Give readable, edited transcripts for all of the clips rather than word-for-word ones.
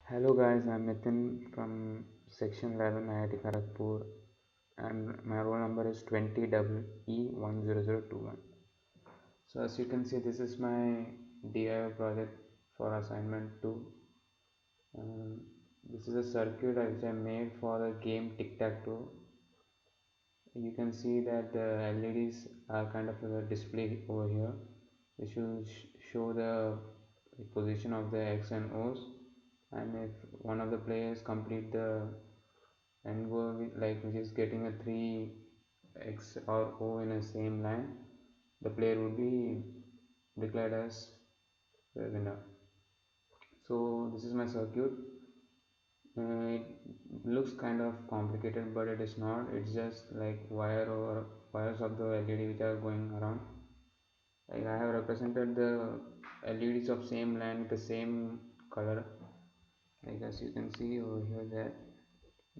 Hello guys, I'm Nitin from Section 11 IIT Kharagpur and my roll number is 20E10021. So as you can see, this is my DIY project for assignment 2. Um, this is a circuit which I made for the game Tic-Tac-Toe. You can see that the LEDs are kind of a display over here. They should show the position of the X and O's, and if one of the players complete the end goal which is getting a 3 X or O in a same line, the player would be declared as the winner. So this is my circuit. It looks kind of complicated, but it is not. It's just like wires of the LED which are going around. Like I have represented the LEDs of same line with the same color. Like as you can see over here, that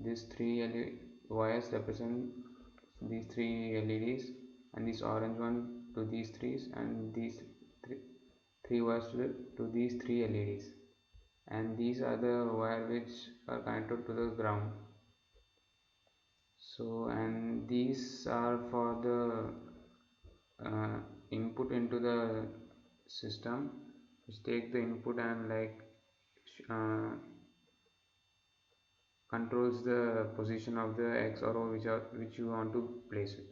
these three LED wires represent these three LEDs, and this orange one to these threes, and these three wires to these three LEDs, and these are the wire which are connected to the ground. So and these are for the input into the system, which take the input and uh, controls the position of the X or O which you want to place it.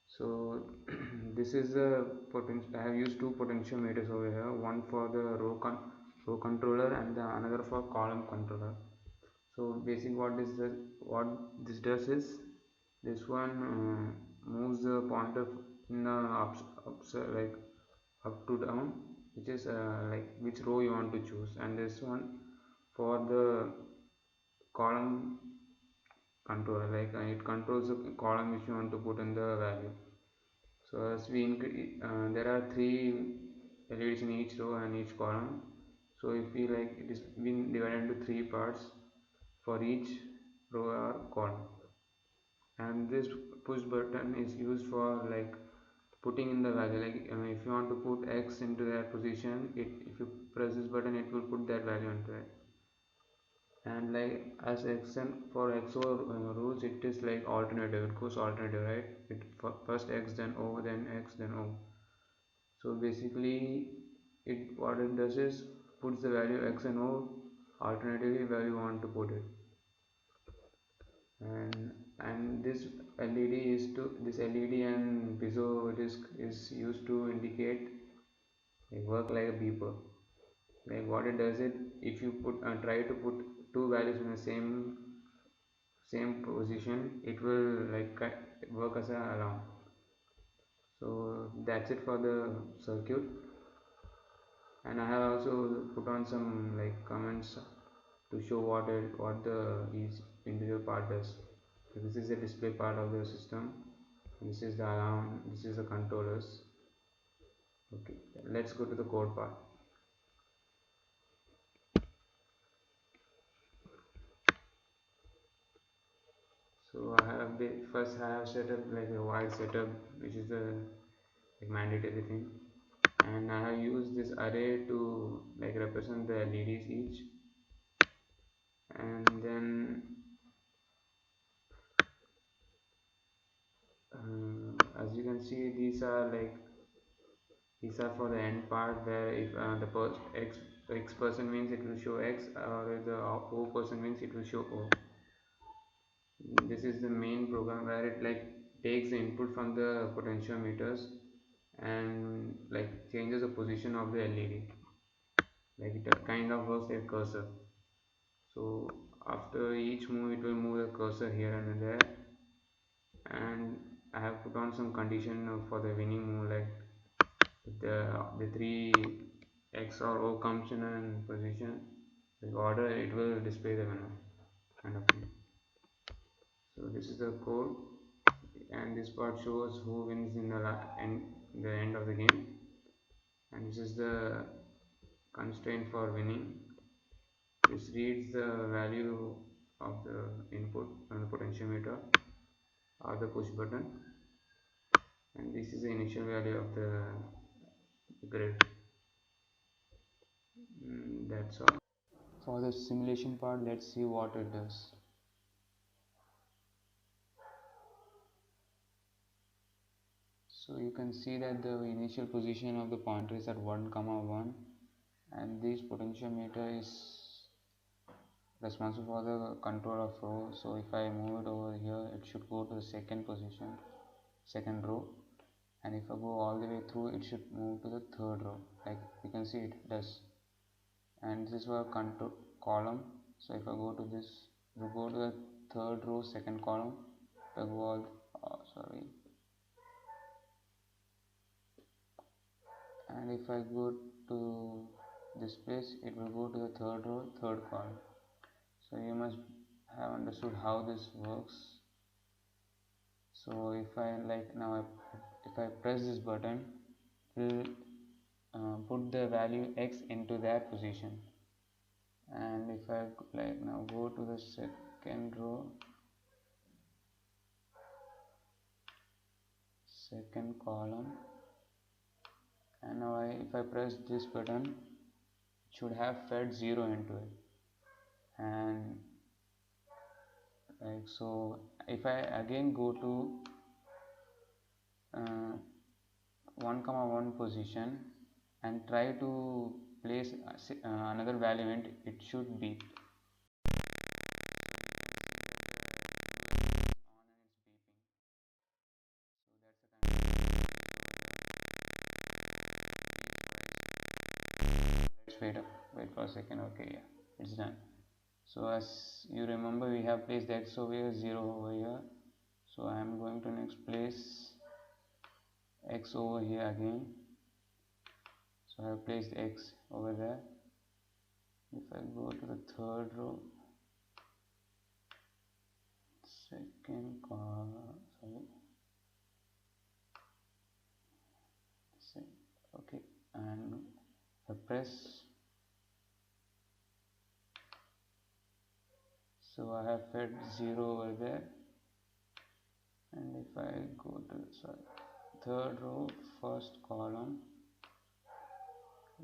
So this is the potential. I have used two potentiometers over here, one for the row controller and the another for column controller. So basically what this does is, this one moves the pointer in the like up to down, which is like which row you want to choose, and this one for the column controller, like it controls the column which you want to put in the value. So as we there are three LEDs in each row and each column. So if we like, it is been divided into three parts for each row or column, and this push button is used for like putting in the value. Like if you want to put X into that position, if you press this button, it will put that value into it. And like as X and for XO rules, it is like alternative. It goes alternative, right? It first X, then O, then X, then O. So basically, what it does is puts the value X and O alternatively where you want to put it. And this LED and piezo is used to indicate, like work like a beeper. Like what it does, it if you try to put two values in the same position, it will like work as an alarm. So that's it for the circuit, and I have also put on some like comments to show what the each individual part does. So this is the display part of the system, this is the alarm, this is the controllers. Okay, let's go to the code part. So first I have set up like a wide setup, which is the like mandatory thing, and I have used this array to like represent the LEDs each. And then as you can see, these are for the end part, where if the X person means it will show X, or if the O person means it will show O. This is the main program where it like takes the input from the potentiometers and like changes the position of the LED. Like it kind of works like cursor. So after each move, it will move the cursor here and there. And I have put on some condition for the winning move, like if the three X or O comes in a position, the order, it will display the winner, kind of thing. So this is the code, and this part shows who wins in the end of the game, and this is the constraint for winning. This reads the value of the input on the potentiometer or the push button, and this is the initial value of the grid. That's all. For the simulation part, let's see what it does. So you can see that the initial position of the pointer is at 1, 1, and this potentiometer is responsible for the control of row. So if I move it over here, it should go to the second position, second row, and if I go all the way through, it should move to the third row. Like you can see, it does. And this is for control column. So if I go to this, if I go to the third row, second column, if I go all, and if I go to this place, it will go to the third row, third column. So you must have understood how this works. So if I if I press this button, it will put the value x into that position. And if I now go to the second row, second column, and now if I press this button, it should have fed 0 into it. And so if I again go to 1, 1 position and try to place another value in it, should be wait for a second. Okay, yeah, it's done. So as you remember, we have placed x over here, 0 over here. So I am going to next place x over here again. So I have placed x over there. If I go to the third row, second column, okay, and I press, so I have fed 0 over there. And if I go to third row, first column,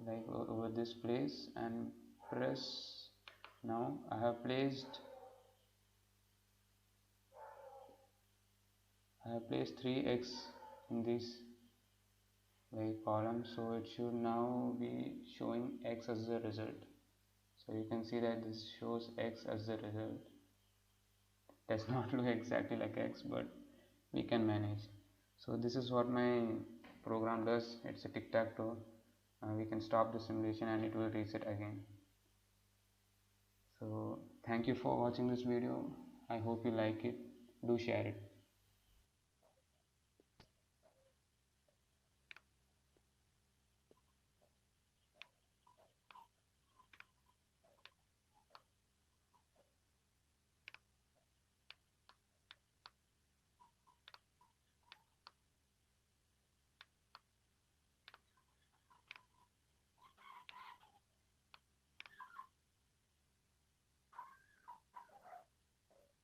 like over this place, and press, now I have placed 3x in this column, so it should now be showing x as the result. So you can see that this shows x as the result. It does not look exactly like x, but we can manage. So this is what my program does. It's a tic-tac-toe. We can stop the simulation and it will reset again. So thank you for watching this video. I hope you like it. Do share it.